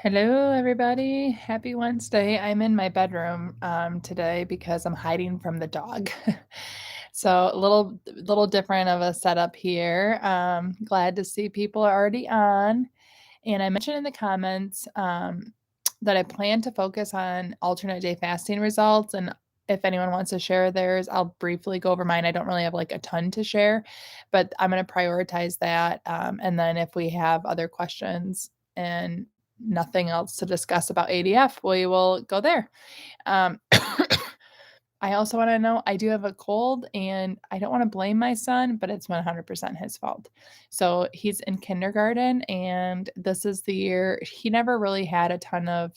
Hello, everybody. Happy Wednesday. I'm in my bedroom today because I'm hiding from the dog. So a little different of a setup here. Glad to see people are already on. And I mentioned in the comments that I plan to focus on alternate day fasting results. And if anyone wants to share theirs, I'll briefly go over mine. I don't really have like a ton to share, but I'm going to prioritize that. And then if we have other questions and nothing else to discuss about ADF, we will go there. Um, I also want to know I do have a cold and I don't want to blame my son, but it's 100% his fault. So he's in kindergarten and this is the year he never really had a ton of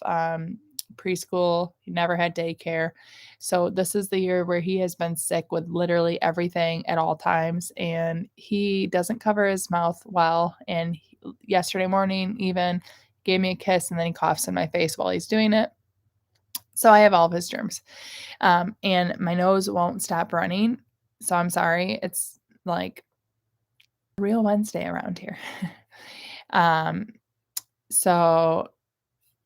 preschool, he never had daycare. So this is the year where he has been sick with literally everything at all times and he doesn't cover his mouth well. And yesterday morning, even gave me a kiss and then he coughs in my face while he's doing it. So I have all of his germs. And my nose won't stop running. So I'm sorry. It's like real Wednesday around here. um, so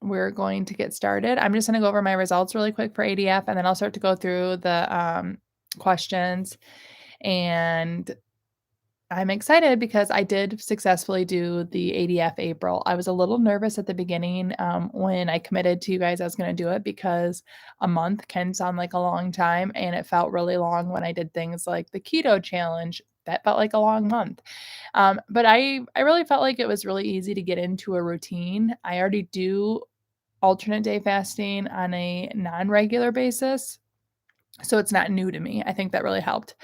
we're going to get started. I'm just going to go over my results really quick for ADF, and then I'll start to go through the questions. And I'm excited because I did successfully do the ADF April. I was a little nervous at the beginning when I committed to you guys I was going to do it because a month can sound like a long time, and it felt really long when I did things like the keto challenge. That felt like a long month. But I really felt like it was really easy to get into a routine. I already do alternate day fasting on a non-regular basis. So it's not new to me. I think that really helped.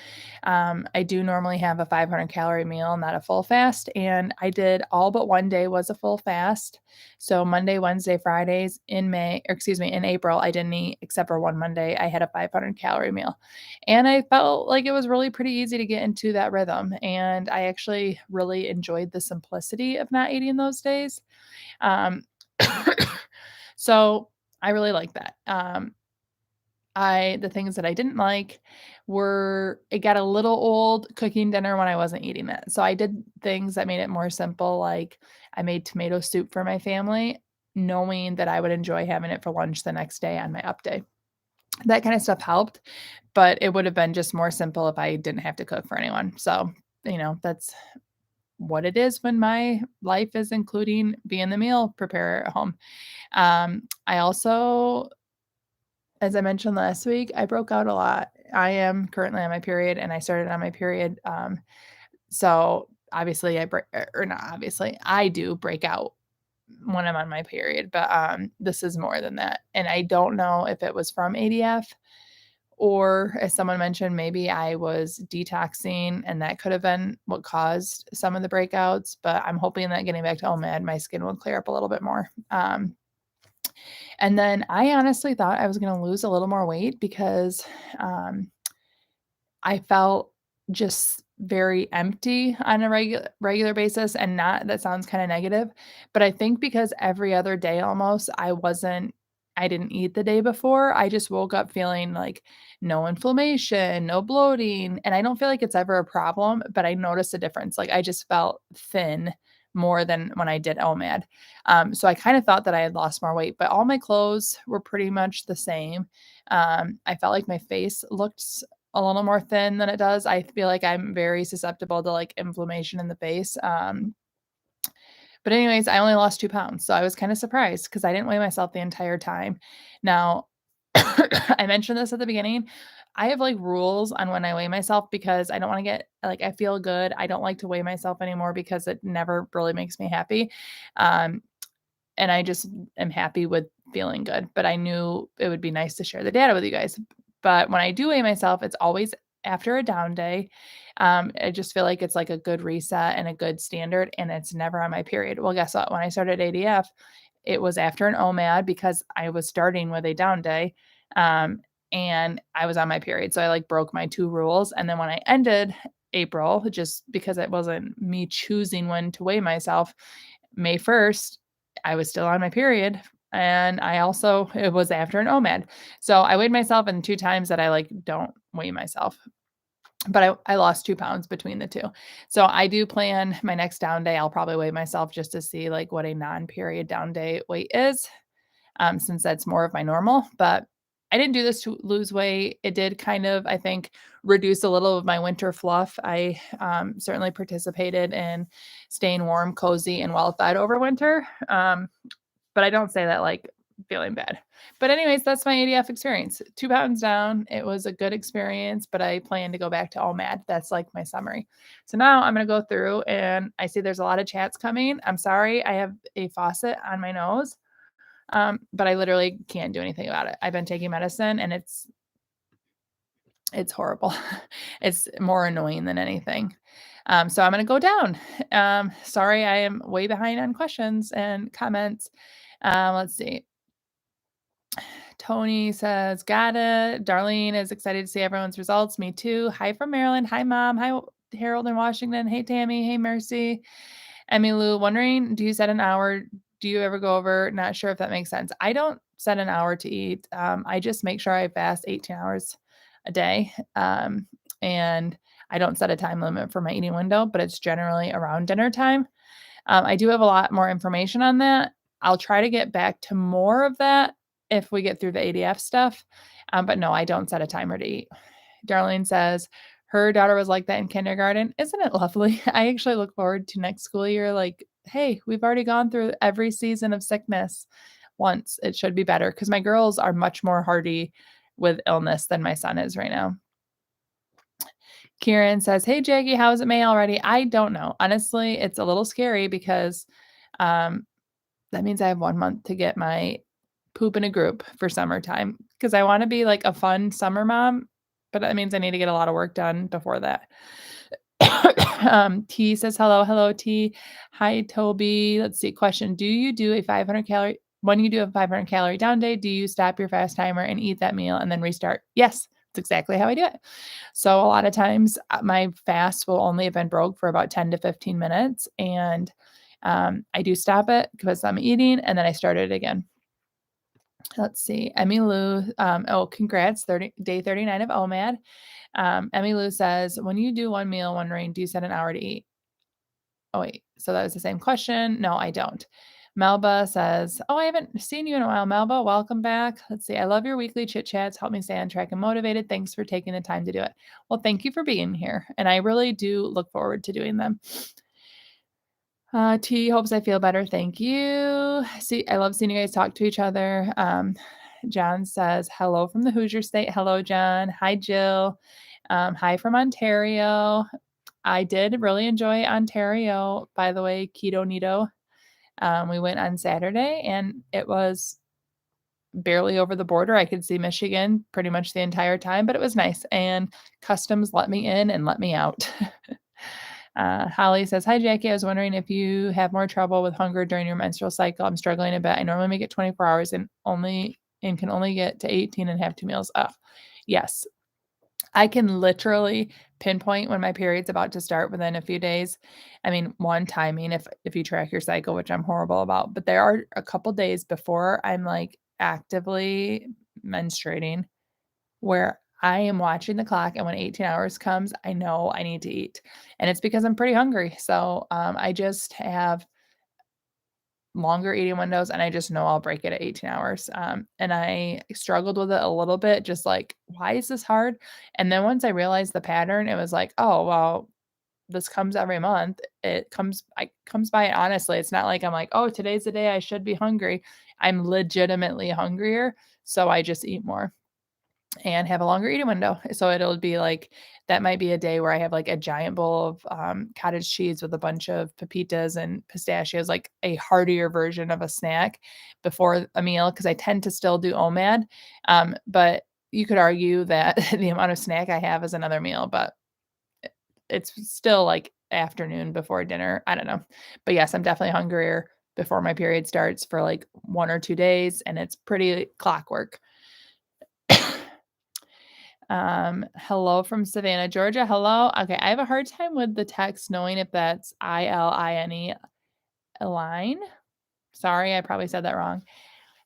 I do normally have a 500-calorie meal, not a full fast, and I did all but one day was a full fast. So Monday, Wednesday, Fridays in April, I didn't eat except for one Monday. I had a 500-calorie meal. And I felt like it was really pretty easy to get into that rhythm, and I actually really enjoyed the simplicity of not eating those days. Um, so I really like that. The things that I didn't like were it got a little old cooking dinner when I wasn't eating it. So I did things that made it more simple, like I made tomato soup for my family, knowing that I would enjoy having it for lunch the next day on my up day. That kind of stuff helped, but it would have been just more simple if I didn't have to cook for anyone. So, that's what it is when my life is including being the meal preparer at home. I also as I mentioned last week, I broke out a lot. I am currently on my period, and I started on my period, so obviously I break or not obviously, I do break out when I'm on my period, but, this is more than that, and I don't know if it was from ADF or as someone mentioned, maybe I was detoxing, and that could have been what caused some of the breakouts, but I'm hoping that getting back to OMAD, my skin will clear up a little bit more. And then I honestly thought I was gonna lose a little more weight because, um, I felt just very empty on a regular basis, and not that sounds kinda negative, but I think because every other day almost I didn't eat the day before, I just woke up feeling like no inflammation, no bloating, and I don't feel like it's ever a problem, but I noticed a difference, like, I just felt thin more than when I did OMAD. So I kinda thought that I had lost more weight, but all my clothes were pretty much the same. I felt like my face looked a little more thin than it does. I feel like I'm very susceptible to, like, inflammation in the face, but anyways, I only lost 2 pounds, so I was kinda surprised because I didn't weigh myself the entire time. Now, I mentioned this at the beginning, I have, like, rules on when I weigh myself because I don't wanna get like, I feel good, I don't like to weigh myself anymore because it never really makes me happy, um, and I just am happy with feeling good, but I knew it would be nice to share the data with you guys. But when I do weigh myself, it's always after a down day. I just feel like it's like a good reset and a good standard, and it's never on my period. Well, guess what? When I started ADF, it was after an OMAD because I was starting with a down day, um, and I was on my period. So I like broke my 2 rules. And then when I ended April, just because it wasn't me choosing when to weigh myself, May 1st, I was still on my period, and I also it was after an OMAD. So I weighed myself in 2 times that I, like, don't weigh myself. but I lost 2 pounds between the 2. So I do plan my next down day, I'll probably weigh myself just to see, like, what a non-period down day weight is, since that's more of my normal, but I didn't do this to lose weight. It did kind of, I think, reduce a little of my winter fluff. I, certainly participated in staying warm, cozy, and well-fed over winter, but I don't say that, like, feeling bad. But anyways, that's my ADF experience. 2 pounds down. It was a good experience, but I plan to go back to OMAD. That's, like, my summary. So now I'm gonna go through, and I see there's a lot of chats coming. I'm sorry, I have a faucet on my nose, but I literally can't do anything about it. I've been taking medicine, and it's horrible. It's more annoying than anything. So I'm gonna go down. Sorry, I am way behind on questions and comments. Let's see. Tony says, "Got it." Darlene is excited to see everyone's results. Me too. Hi from Maryland. Hi, Mom. Hi, Harold in Washington. Hey, Tammy. Hey, Mercy. Emmy Lou, wondering, do you set an hour? Do you ever go over? Not sure if that makes sense. I don't set an hour to eat. I just make sure I fast 18 hours a day. And I don't set a time limit for my eating window, but it's generally around dinner time. I do have a lot more information on that. I'll try to get back to more of that if we get through the ADF stuff. But no, I don't set a timer to eat. Darlene says her daughter was like that in kindergarten. Isn't it lovely? I actually look forward to next school year. Like, hey, we've already gone through every season of sickness once. It should be better because my girls are much more hardy with illness than my son is right now. Kieran says, "Hey, Jackie, how is it May already?" I don't know. Honestly, it's a little scary because um, that means I have 1 month to get my poop in a group for summertime because I want to be like a fun summer mom, but that means I need to get a lot of work done before that. T says, "Hello, hello, T. Hi, Toby. Let's see. Question: Do you do a 500 calorie when you do a 500 calorie down day? Do you stop your fast timer and eat that meal and then restart?" Yes, that's exactly how I do it. So a lot of times my fast will only have been broke for about 10 to 15 minutes, and I do stop it because I'm eating, and then I start it again. Let's see. Emmy Lou, oh, congrats, day 39 of OMAD. Emmy Lou says, when you do one meal, wondering, do you set an hour to eat? Oh, wait. So that was the same question. No, I don't. Melba says, oh, I haven't seen you in a while, Melba. Welcome back. Let's see. I love your weekly chit chats. Help me stay on track and motivated. Thanks for taking the time to do it. Well, thank you for being here. And I really do look forward to doing them. T hopes I feel better. Thank you. See, I love seeing you guys talk to each other. John says, hello from the Hoosier State. Hello, John. Hi, Jill. Hi from Ontario. I did really enjoy Ontario, by the way, Keto Nito. We went on Saturday and it was barely over the border. I could see Michigan pretty much the entire time, but it was nice. And customs let me in and let me out. Holly says, hi, Jackie. I was wondering if you have more trouble with hunger during your menstrual cycle. I'm struggling a bit. I normally make it 24 hours and can only get to 18 and have 2 meals. Yes. I can literally pinpoint when my period's about to start within a few days. I mean, one timing if you track your cycle, which I'm horrible about, but there are a couple days before I'm like actively menstruating where I am watching the clock, and when 18 hours comes, I know I need to eat, and it's because I'm pretty hungry. So, I just have longer eating windows, and I just know I'll break it at 18 hours. And I struggled with it a little bit, just like, why is this hard? And then once I realized the pattern, it was like, oh, well, this comes every month. Comes by it honestly. It's not like I'm like, oh, today's the day I should be hungry. I'm legitimately hungrier, so I just eat more and have a longer eating window. So it'll be like that might be a day where I have like a giant bowl of cottage cheese with a bunch of pepitas and pistachios, like a heartier version of a snack before a meal because I tend to still do OMAD. But you could argue that the amount of snack I have is another meal, but it's still like afternoon before dinner. I don't know. But yes, I'm definitely hungrier before my period starts for like 1 or 2 days, and it's pretty clockwork. Hello from Savannah, Georgia. Hello. Okay, I have a hard time with the text knowing if that's ILINE. Align. Sorry, I probably said that wrong.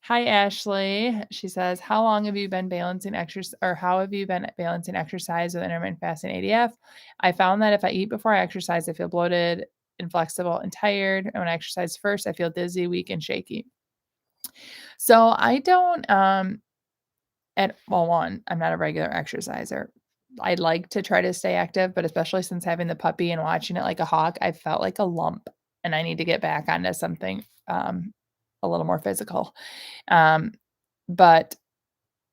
Hi, Ashley. She says, "How long have you been balancing exercise, or how have you been balancing exercise with intermittent fasting ADF? I found that if I eat before I exercise, I feel bloated, inflexible, and tired. And when I exercise first, I feel dizzy, weak, and shaky." So I don't at well, one, I'm not a regular exerciser. I like to try to stay active, but especially since having the puppy and watching it like a hawk, I felt like a lump, and I need to get back onto something a little more physical. Um, but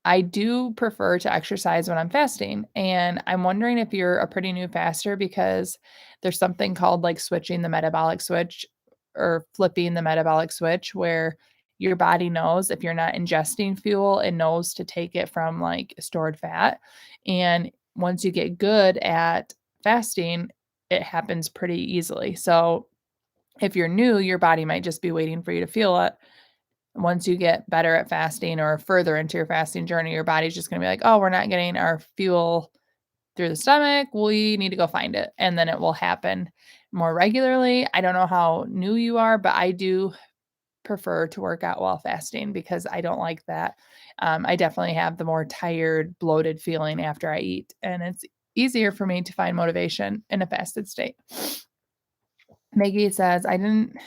I do prefer to exercise when I'm fasting, and I'm wondering if you're a pretty new faster because there's something called, like, switching the metabolic switch or flipping the metabolic switch where your body knows if you're not ingesting fuel, it knows to take it from, like, stored fat, and once you get good at fasting, it happens pretty easily. So, if you're new, your body might just be waiting for you to feel it. Once you get better at fasting or further into your fasting journey, your body's just gonna be like, "Oh, we're not getting our fuel through the stomach. We need to go find it." And then it will happen more regularly. I don't know how new you are, but I do prefer to work out while fasting because I don't like that. I definitely have the more tired, bloated feeling after I eat, and it's easier for me to find motivation in a fasted state. Maggie says, "I didn't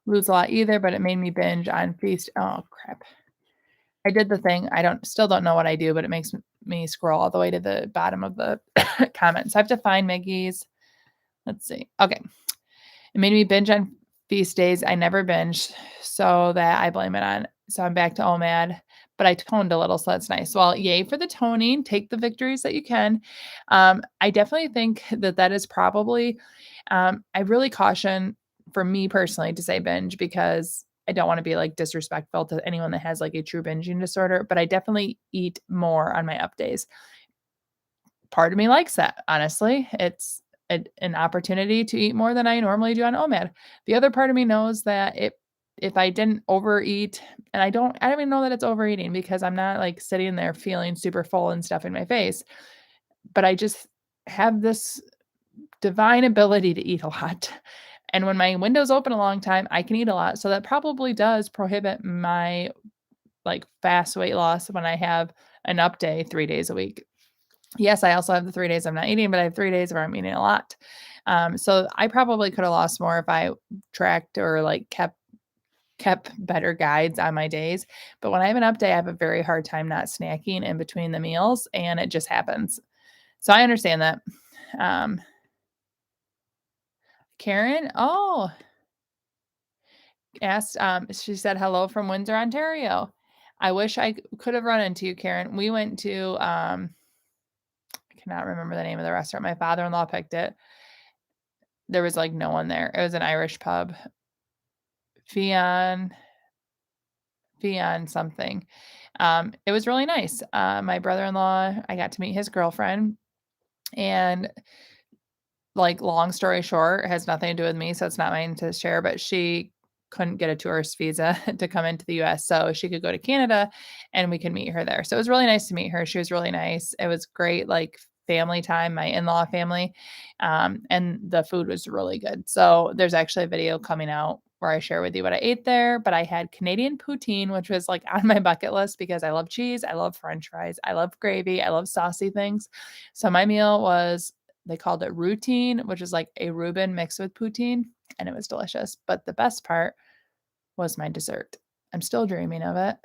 lose a lot either, but it made me binge on feast." Oh, crap. I did the thing. I don't know what I do, but it makes me scroll all the way to the bottom of the comments. So I have to find Maggie's. Let's see. Okay. It made me binge on feast days. I never binged, so that I blame it on. So I'm back to OMAD, but I toned a little, so that's nice. Well, yay for the toning. Take the victories that you can. I definitely think that that is probably, I really caution for me personally to say binge because I don't want to be like disrespectful to anyone that has like a true binging disorder, but I definitely eat more on my up days. Part of me likes that, honestly. It's an opportunity to eat more than I normally do on OMAD. The other part of me knows that if I didn't overeat, and I don't even know that it's overeating because I'm not like sitting there feeling super full and stuff in my face, but I just have this divine ability to eat a lot. And when my window's open a long time, I can eat a lot. So that probably does prohibit my like fast weight loss when I have an up day 3 days a week. Yes, I also have the 3 days I'm not eating, but I have 3 days where I'm eating a lot. So I probably could have lost more if I tracked or like kept better guides on my days. But when I have an up day, I have a very hard time not snacking in between the meals, and it just happens. So I understand that. Um, Karen, oh, asked, she said hello from Windsor, Ontario. I wish I could have run into you, Karen. We went to, I cannot remember the name of the restaurant. My father-in-law picked it. There was like no one there. It was an Irish pub. Fion Fion something. It was really nice. My brother-in-law, I got to meet his girlfriend, and like, long story short, it has nothing to do with me, so it's not mine to share, but she couldn't get a tourist visa to come into the US, so she could go to Canada, and we could meet her there. So it was really nice to meet her. She was really nice. It was great, like, family time, my in-law family, and the food was really good. So there's actually a video coming out where I share with you what I ate there, but I had Canadian poutine, which was, like, on my bucket list because I love cheese, I love french fries, I love gravy, I love saucy things. So my meal was, they called it routine, which is like a Reuben mixed with poutine, and it was delicious. But the best part was my dessert. I'm still dreaming of it.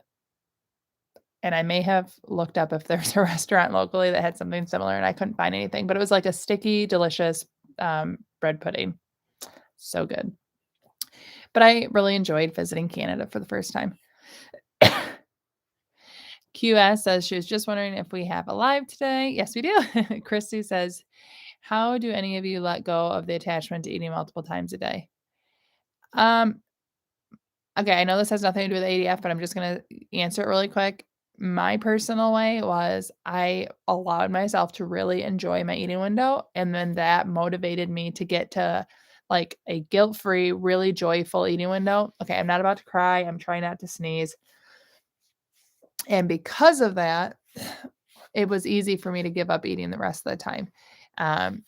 And I may have looked up if there's a restaurant locally that had something similar, and I couldn't find anything, but it was like a sticky, delicious bread pudding. So good. But I really enjoyed visiting Canada for the first time. QS says she was just wondering if we have a live today. Yes, we do. Christy says, how do any of you let go of the attachment to eating multiple times a day? Um, okay, I know this has nothing to do with ADF, but I'm just gonna answer it really quick. My personal way was I allowed myself to really enjoy my eating window, and then that motivated me to get to like a guilt-free, really joyful eating window. Okay, I'm not about to cry. I'm trying not to sneeze. And because of that, it was easy for me to give up eating the rest of the time. Um,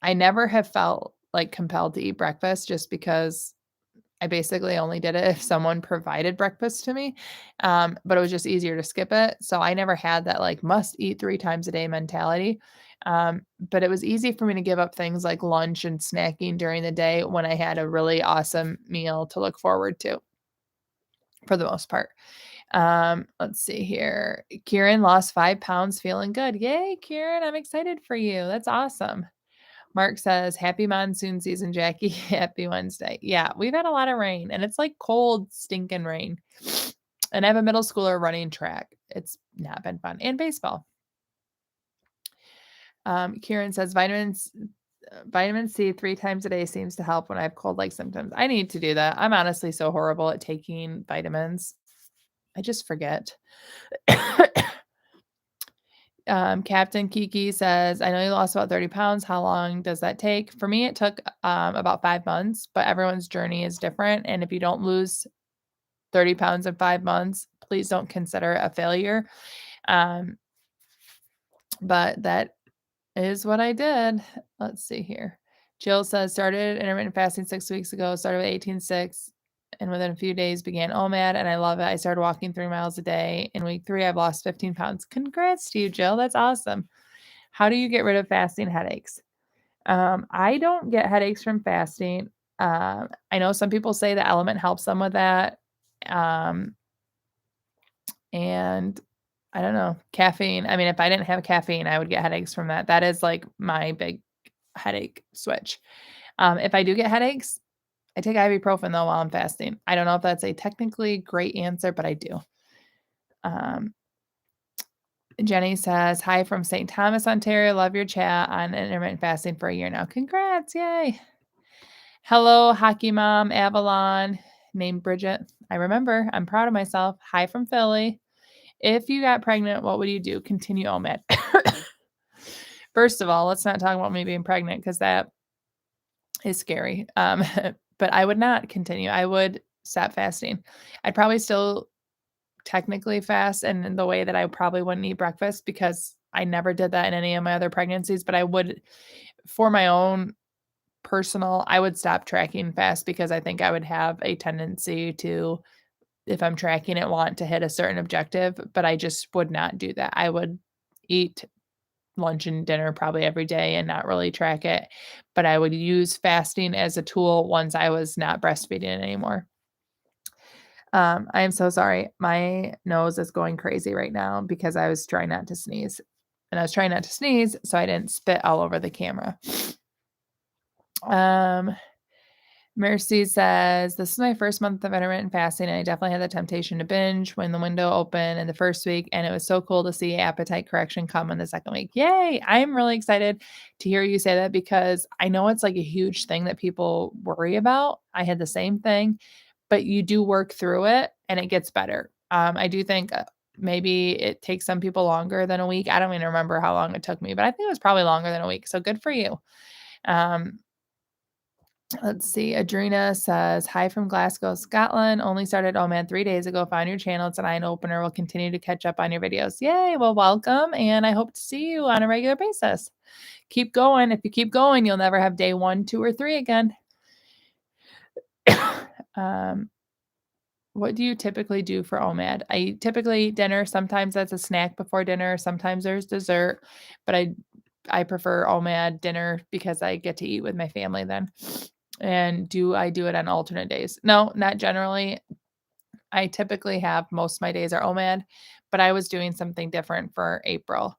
I never have felt like compelled to eat breakfast just because I basically only did it if someone provided breakfast to me, but it was just easier to skip it, so I never had that, like, must eat 3 times a day mentality, but it was easy for me to give up things like lunch and snacking during the day when I had a really awesome meal to look forward to, for the most part. Let's see here. Kieran lost 5 pounds, feeling good. Yay, Kieran, I'm excited for you. That's awesome. Mark says, "Happy monsoon season, Jackie. Happy Wednesday." Yeah, we've had a lot of rain, and it's, like, cold, stinking rain. And I have a middle schooler running track. It's not been fun, and baseball. Kieran says, vitamin C 3 times a day seems to help when I have cold-like symptoms." I need to do that. I'm honestly so horrible at taking vitamins. I just forget. Captain Kiki says, "I know you lost about 30 pounds. How long does that take?" For me, it took about 5 months, but everyone's journey is different. And if you don't lose 30 pounds in 5 months, please don't consider it a failure. Um, but that is what I did. Let's see here. Jill says, "Started intermittent fasting 6 weeks ago, started with 18.6, and within a few days began OMAD, and I love it. I started walking 3 miles a day. In week 3, I've lost 15 pounds. Congrats to you, Jill. That's awesome. How do you get rid of fasting headaches?" I don't get headaches from fasting. I know some people say the element helps them with that. Um, and I don't know, caffeine. I mean, if I didn't have caffeine, I would get headaches from that. That is like my big headache switch. If I do get headaches, I take ibuprofen though while I'm fasting. I don't know if that's a technically great answer, but I do. Um, Jenny says, "Hi from St. Thomas, Ontario. Love your chat on intermittent fasting for a year now. Congrats. Yay." Hello, hockey mom, Avalon, named Bridget. I remember. I'm proud of myself. Hi from Philly. If you got pregnant, what would you do? Continue OMAD. First of all, let's not talk about me being pregnant because that is scary. But I would not continue. I would stop fasting. I'd probably still technically fast and in the way that I probably wouldn't eat breakfast because I never did that in any of my other pregnancies, but I would, for my own personal, I would stop tracking fast because I think I would have a tendency to, if I'm tracking it, want to hit a certain objective, but I just would not do that. I would eat lunch and dinner probably every day and not really track it, but I would use fasting as a tool once I was not breastfeeding anymore. I am so sorry. My nose is going crazy right now because I was trying not to sneeze. And I was trying not to sneeze so I didn't spit all over the camera. Um, Mercy says, "This is my first month of intermittent fasting, and I definitely had the temptation to binge when the window opened in the first week, and it was so cool to see appetite correction come in the second week." Yay! I'm really excited to hear you say that because I know it's like a huge thing that people worry about. I had the same thing, but you do work through it and it gets better. I do think maybe it takes some people longer than a week. I don't even remember how long it took me, but I think it was probably longer than a week. So good for you. Um, Let's see. Adrena says, "Hi from Glasgow, Scotland. Only started OMAD 3 days ago. Found your channel. It's an eye opener. Will continue to catch up on your videos." Yay. Well, welcome. And I hope to see you on a regular basis. Keep going. If you keep going, you'll never have day 1, 2, or 3 again. um, what do you typically do for OMAD? I typically eat dinner. Sometimes that's a snack before dinner. Sometimes there's dessert, but I prefer OMAD dinner because I get to eat with my family then. And do I do it on alternate days? No, not generally. I typically have most of my days are OMAD, but I was doing something different for April,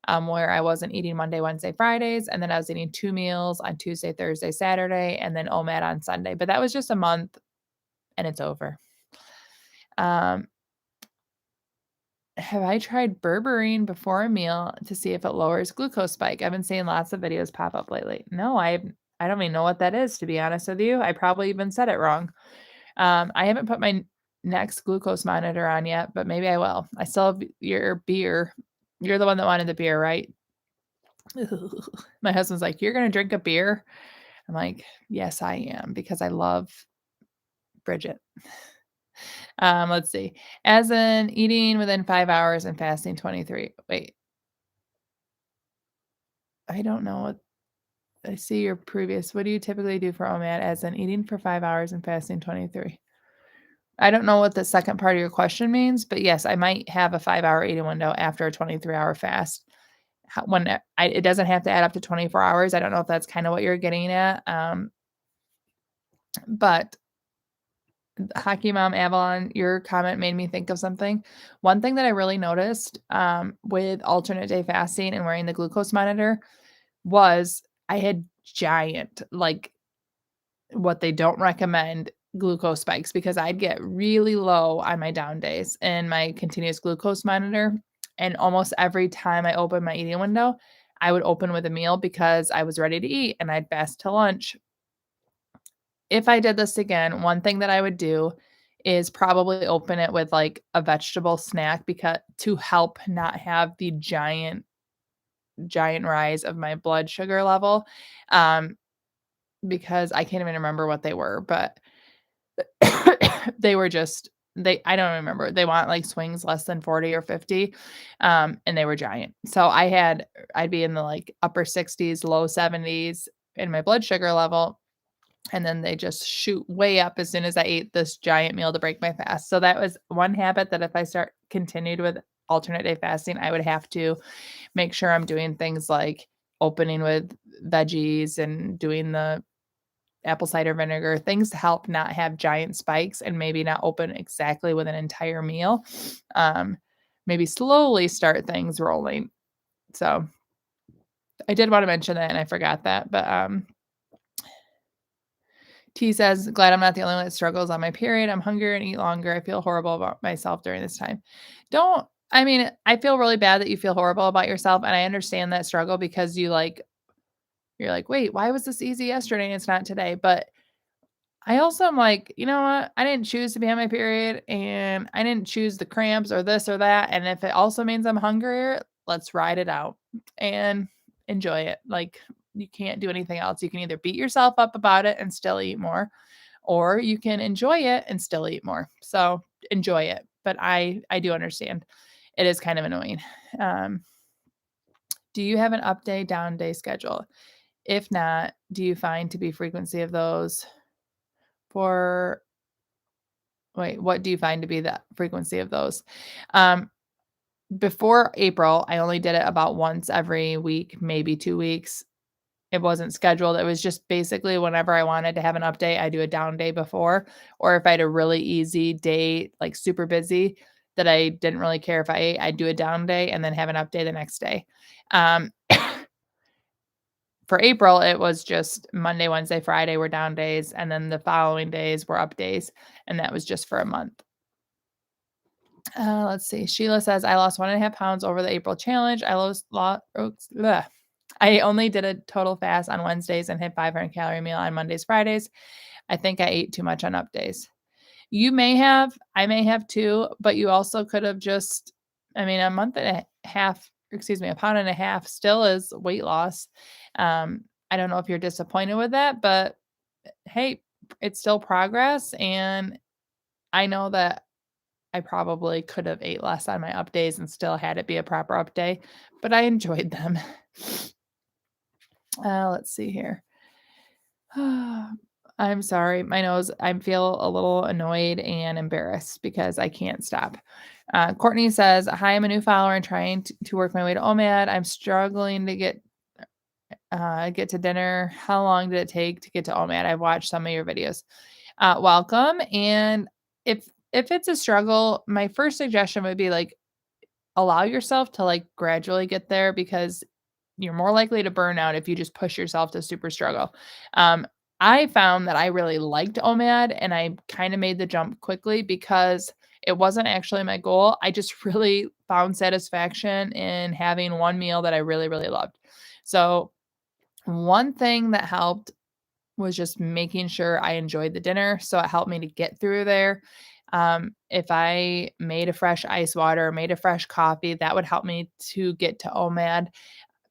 where I wasn't eating Monday, Wednesday, Fridays, and then I was eating 2 meals on Tuesday, Thursday, Saturday, and then OMAD on Sunday. But that was just a month and it's over. Um, have I tried berberine before a meal to see if it lowers glucose spike? I've been seeing lots of videos pop up lately. No, I don't even know what that is, to be honest with you. I probably even said it wrong. I haven't put my next glucose monitor on yet, but maybe I will. I still have your beer. You're the one that wanted the beer, right? My husband's like, "You're gonna drink a beer?" I'm like, "Yes, I am," because I love Bridget. Let's see. As in eating within 5 hours and fasting 23. Wait, I don't know what I see your previous. What do you typically do for OMAD as in eating for 5 hours and fasting 23? I don't know what the second part of your question means, but yes, I might have a 5-hour eating window after a 23-hour fast. It doesn't have to add up to 24 hours. I don't know if that's kind of what you're getting at. But Hockey Mom Avalon, your comment made me think of something. One thing that I really noticed with alternate day fasting and wearing the glucose monitor was I had giant, like what they don't recommend glucose spikes because I'd get really low on my down days and my continuous glucose monitor. And almost every time I opened my eating window, I would open with a meal because I was ready to eat and I'd fast to lunch. If I did this again, one thing that I would do is probably open it with like a vegetable snack because to help not have the giant rise of my blood sugar level. Um, because I can't even remember what they were, but they were just I don't remember. They want like swings less than 40 or 50. And they were giant. So I'd be in the like upper 60s, low 70s in my blood sugar level. And then they just shoot way up as soon as I ate this giant meal to break my fast. So that was one habit that if I continued with alternate day fasting, I would have to make sure I'm doing things like opening with veggies and doing the apple cider vinegar, things to help not have giant spikes and maybe not open exactly with an entire meal. Maybe slowly start things rolling. So I did want to mention that and I forgot that, but T says, glad I'm not the only one that struggles on my period. I'm hungry and eat longer. I feel horrible about myself during this time. I feel really bad that you feel horrible about yourself. And I understand that struggle because you're like, wait, why was this easy yesterday and it's not today? But I also am like, you know what? I didn't choose to be on my period and I didn't choose the cramps or this or that. And if it also means I'm hungrier, let's ride it out and enjoy it. Like you can't do anything else. You can either beat yourself up about it and still eat more, or you can enjoy it and still eat more. So enjoy it. But I do understand. It is kind of annoying. Um, do you have an up day, down day schedule? If not, do you find to be frequency of those for what do you find to be the frequency of those? Um, Before April, I only did it about once every week, maybe 2 weeks. It wasn't scheduled. It was just basically whenever I wanted to have an update, I do a down day before, or if I had a really easy day, like super busy that I didn't really care if I ate, I'd do a down day and then have an update the next day. Um, for April, it was just Monday, Wednesday, Friday were down days, and then the following days were up days, and that was just for a month. Let's see. Sheila says, I lost 1.5 pounds over the April challenge. I only did a total fast on Wednesdays and hit 500 calorie meal on Mondays, Fridays. I think I ate too much on up days. I may have too, but you also could have a month and a half, a pound and a half still is weight loss. I don't know if you're disappointed with that, but hey, it's still progress. And I know that I probably could have ate less on my up days and still had it be a proper up day, but I enjoyed them. Let's see here. I'm sorry. My nose, I feel a little annoyed and embarrassed because I can't stop. Courtney says, hi, I'm a new follower and trying to work my way to OMAD. I'm struggling to get to dinner. How long did it take to get to OMAD? I've watched some of your videos. Welcome. And if it's a struggle, my first suggestion would be like, allow yourself to like gradually get there because you're more likely to burn out if you just push yourself to super struggle. I found that I really liked OMAD and I kind of made the jump quickly because it wasn't actually my goal. I just really found satisfaction in having one meal that I really, really loved. So one thing that helped was just making sure I enjoyed the dinner. So it helped me to get through there. If I made a fresh ice water, made a fresh coffee, that would help me to get to OMAD.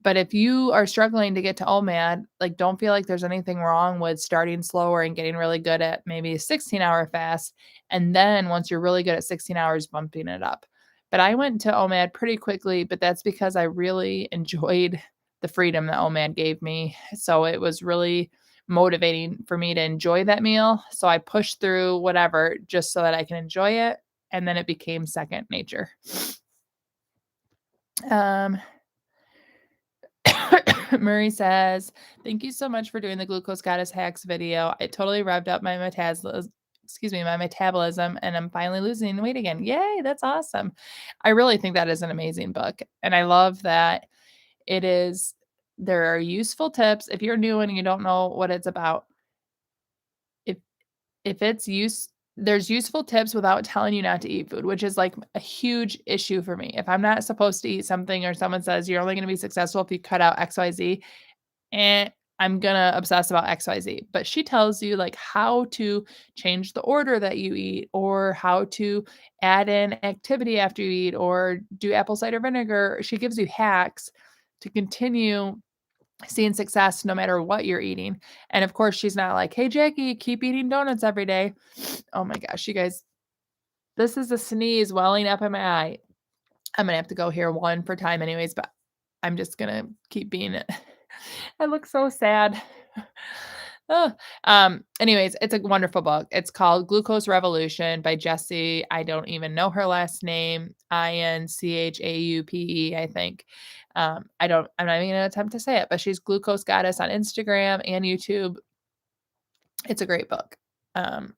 But if you are struggling to get to OMAD, like don't feel like there's anything wrong with starting slower and getting really good at maybe a 16-hour fast. And then once you're really good at 16 hours, bumping it up. But I went to OMAD pretty quickly, but that's because I really enjoyed the freedom that OMAD gave me. So it was really motivating for me to enjoy that meal. So I pushed through whatever just so that I can enjoy it. And then it became second nature. Um, Murray says, "Thank you so much for doing the glucose goddess hacks video. It totally revved up my metabolism, and I'm finally losing weight again. Yay, that's awesome." I really think that is an amazing book. And I love that it is there are useful tips. If you're new and you don't know what it's about, if if it's use there's useful tips without telling you not to eat food, which is like a huge issue for me. If I'm not supposed to eat something or someone says you're only going to be successful if you cut out XYZ, and I'm gonna obsess about XYZ. But she tells you like how to change the order that you eat or how to add in activity after you eat or do apple cider vinegar. She gives you hacks to continue seeing success no matter what you're eating. And of course, she's not like, "Hey, Jackie, keep eating donuts every day." Oh my gosh, you guys, this is a sneeze welling up in my eye. I'm gonna have to go here one for time anyways, but I'm just gonna keep being it. I look so sad. Oh, anyways, it's a wonderful book. It's called Glucose Revolution by Jessie. I don't even know her last name. Inchaupe, I think. I'm not even gonna attempt to say it, but she's Glucose Goddess on Instagram and YouTube. It's a great book. Um,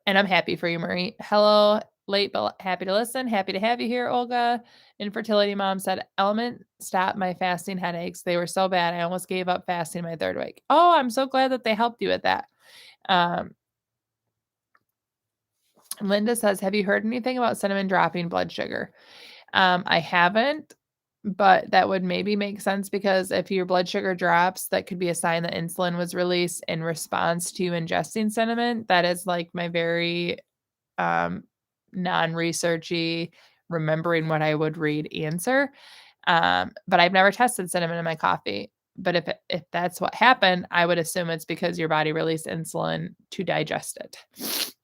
and I'm happy for you, Marie. Hello, late but happy to listen. Happy to have you here, Olga. Infertility mom said, Element stopped my fasting headaches. They were so bad. I almost gave up fasting my third week. Oh, I'm so glad that they helped you with that. Um, Linda says, have you heard anything about cinnamon dropping blood sugar? I haven't, but that would maybe make sense because if your blood sugar drops, that could be a sign that insulin was released in response to you ingesting cinnamon. That is like my very um, non-researchy, remembering what I would read answer. But I've never tested cinnamon in my coffee. But if that's what happened, I would assume it's because your body released insulin to digest it.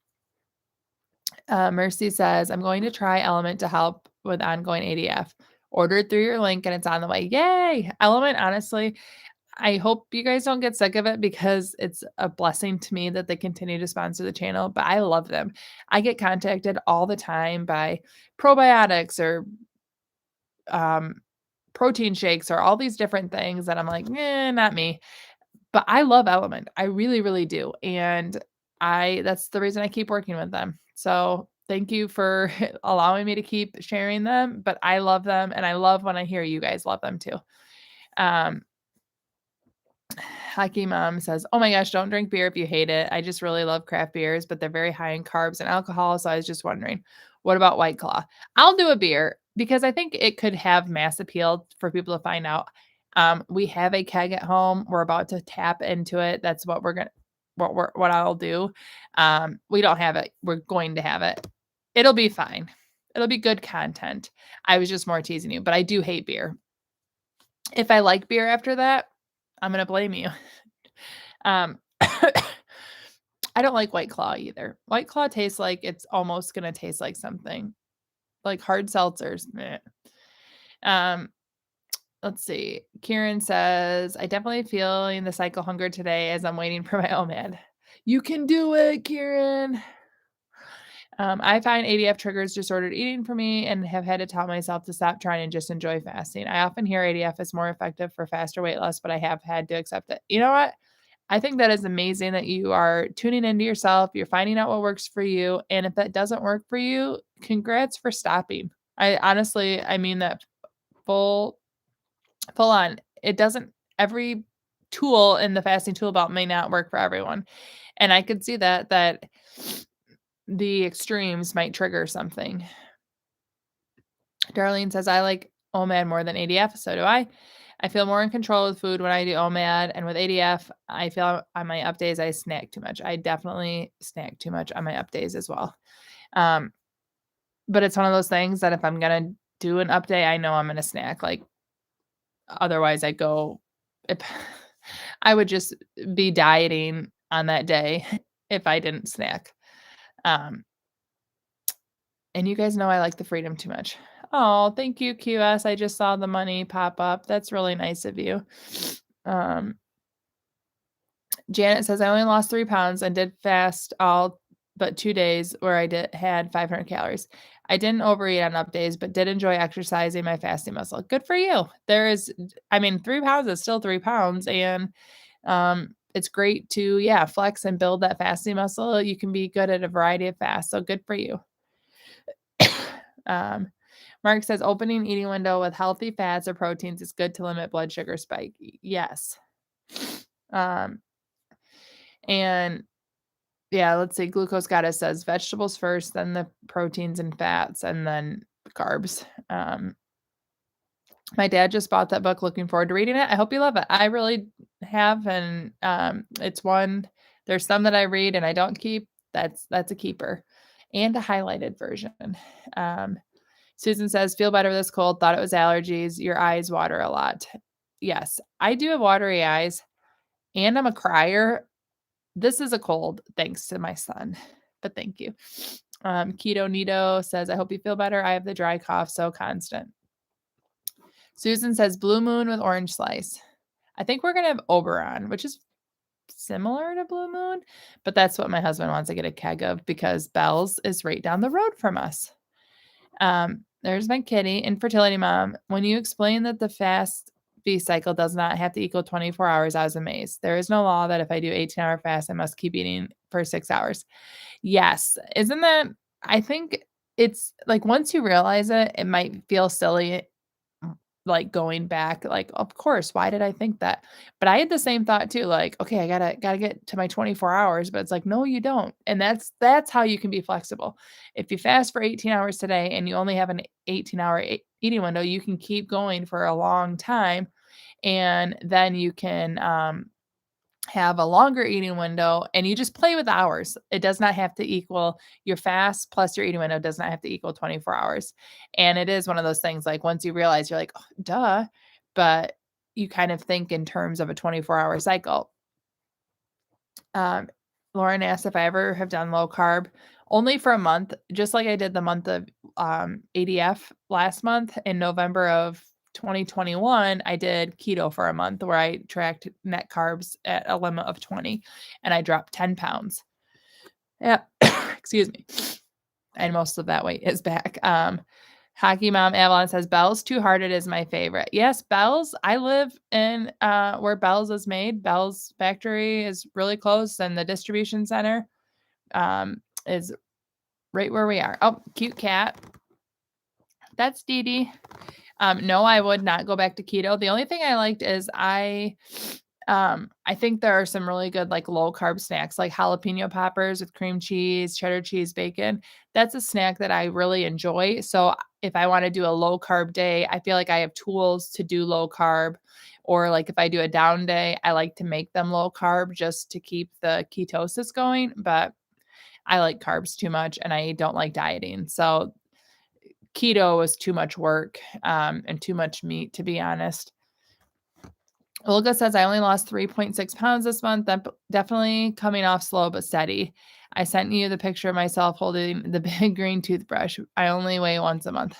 Mercy says, I'm going to try Element to help with ongoing ADF. Ordered through your link and it's on the way. Yay! Element, honestly, I hope you guys don't get sick of it because it's a blessing to me that they continue to sponsor the channel, but I love them. I get contacted all the time by probiotics or um, protein shakes or all these different things that I'm like, not me. But I love Element. I really, really do. And that's the reason I keep working with them. So thank you for allowing me to keep sharing them. But I love them. And I love when I hear you guys love them too. Um, Hockey Mom says, "Oh my gosh, don't drink beer if you hate it. I just really love craft beers, but they're very high in carbs and alcohol. So I was just wondering, what about White Claw?" I'll do a beer because I think it could have mass appeal for people to find out. We have a keg at home. We're about to tap into it. That's what I'll do. We don't have it. We're going to have it. It'll be fine. It'll be good content. I was just more teasing you, but I do hate beer. If I like beer after that, I'm gonna blame you. Um, I don't like White Claw either. White Claw tastes like it's almost gonna taste like something, like hard seltzers, meh. Um, let's see. Kieran says, "I definitely feeling the cycle hunger today as I'm waiting for my OMAD." You can do it, Kieran. I find ADF triggers disordered eating for me and have had to tell myself to stop trying and just enjoy fasting. I often hear ADF is more effective for faster weight loss, but I have had to accept it. You know what? I think that is amazing that you are tuning into yourself. You're finding out what works for you. And if that doesn't work for you, congrats for stopping. I mean that full on. It doesn't, every tool in the fasting tool belt may not work for everyone. And I could see that the extremes might trigger something. Darlene says, I like OMAD more than ADF. So do I. I feel more in control with food when I do OMAD. And with ADF, I feel on my up days, I snack too much. I definitely snack too much on my up days as well. But it's one of those things that if I'm going to do an up day, I know I'm going to snack. Like, otherwise, if I would just be dieting on that day if I didn't snack. And you guys know I like the freedom too much. Oh, thank you, QS. I just saw the money pop up. That's really nice of you. Um, Janet says, I only lost 3 pounds and did fast all but 2 days where had 500 calories. I didn't overeat on up days, but did enjoy exercising my fasting muscle. Good for you. I mean, 3 pounds is still 3 pounds. And it's great to, yeah, flex and build that fasting muscle. You can be good at a variety of fasts. So good for you. um, Mark says, opening eating window with healthy fats or proteins is good to limit blood sugar spike. Yes. Um, and yeah, let's see. Glucose Goddess says vegetables first, then the proteins and fats, and then carbs. My dad just bought that book. Looking forward to reading it. I hope you love it. I really have, and it's one. There's some that I read and I don't keep. That's a keeper, and a highlighted version. Susan says, feel better this cold. Thought it was allergies. Your eyes water a lot. Yes, I do have watery eyes, and I'm a crier. This is a cold, thanks to my son, but thank you. Keto Nito says, I hope you feel better. I have the dry cough, so constant. Susan says, blue moon with orange slice. I think we're going to have Oberon, which is similar to blue moon, but that's what my husband wants to get a keg of because Bell's is right down the road from us. There's my kitty, infertility mom. When you explain that the fast B cycle does not have to equal 24 hours, I was amazed. There is no law that if I do 18-hour fast, I must keep eating for 6 hours. Yes. Isn't that, I think it's like once you realize it, it might feel silly, like going back, like, of course, why did I think that? But I had the same thought too, like, okay, I gotta get to my 24 hours, but it's like, no, you don't. And that's how you can be flexible. If you fast for 18 hours today and you only have an 18-hour eating window, you can keep going for a long time. And then you can have a longer eating window and you just play with hours. It does not have to equal your fast plus your eating window does not have to equal 24 hours. And it is one of those things like once you realize you're like, oh, duh, but you kind of think in terms of a 24-hour cycle. Lauren asked if I ever have done low carb only for a month, just like I did the month of ADF last month in November of 2021. I did keto for a month where I tracked net carbs at a limit of 20 and I dropped 10 pounds. Yeah. Excuse me. And most of that weight is back. Hockey Mom Avalon says, Bell's Too Hard It is my favorite. Yes, Bell's. I live in where Bell's is made. Bell's factory is really close, and the distribution center is right where we are. Oh, cute cat. That's Dee Dee. No, I would not go back to keto. The only thing I liked is I think there are some really good like low carb snacks like jalapeno poppers with cream cheese, cheddar cheese, bacon. That's a snack that I really enjoy. So if I want to do a low carb day, I feel like I have tools to do low carb. Or like if I do a down day, I like to make them low carb just to keep the ketosis going. But I like carbs too much and I don't like dieting. So keto was too much work and too much meat, to be honest. Olga says, I only lost 3.6 pounds this month. Definitely coming off slow but steady. I sent you the picture of myself holding the big green toothbrush. I only weigh once a month.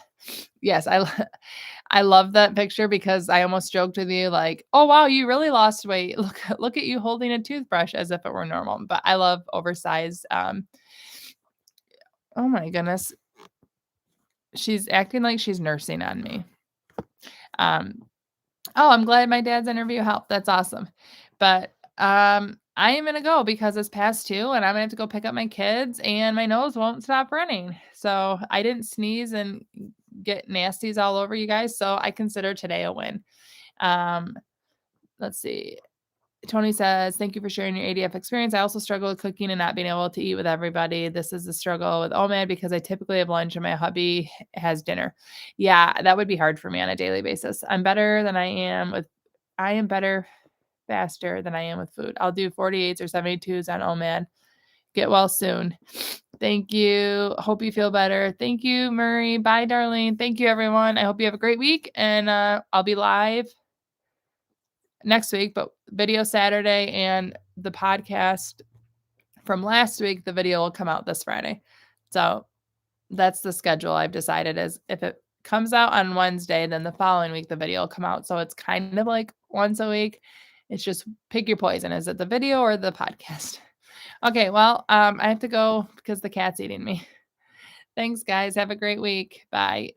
Yes, I love that picture because I almost joked with you like, oh, wow, you really lost weight. Look at you holding a toothbrush as if it were normal. But I love oversized. Oh, my goodness. She's acting like she's nursing on me. Oh, I'm glad my dad's interview helped. That's awesome. But I am gonna go because it's past 2 and I'm gonna have to go pick up my kids and my nose won't stop running. So I didn't sneeze and get nasties all over you guys. So I consider today a win. Let's see. Tony says, thank you for sharing your ADF experience. I also struggle with cooking and not being able to eat with everybody. This is the struggle with OMAD because I typically have lunch and my hubby has dinner. Yeah, that would be hard for me on a daily basis. I am better faster than I am with food. I'll do 48s or 72s on OMAD. Get well soon. Thank you. Hope you feel better. Thank you, Murray. Bye, Darlene. Thank you, everyone. I hope you have a great week. And I'll be live next week, but video Saturday and the podcast from last week, the video will come out this Friday. So that's the schedule I've decided is if it comes out on Wednesday, then the following week the video will come out. So it's kind of like once a week. It's just pick your poison. Is it the video or the podcast? Okay, well, I have to go because the cat's eating me. Thanks, guys. Have a great week. Bye.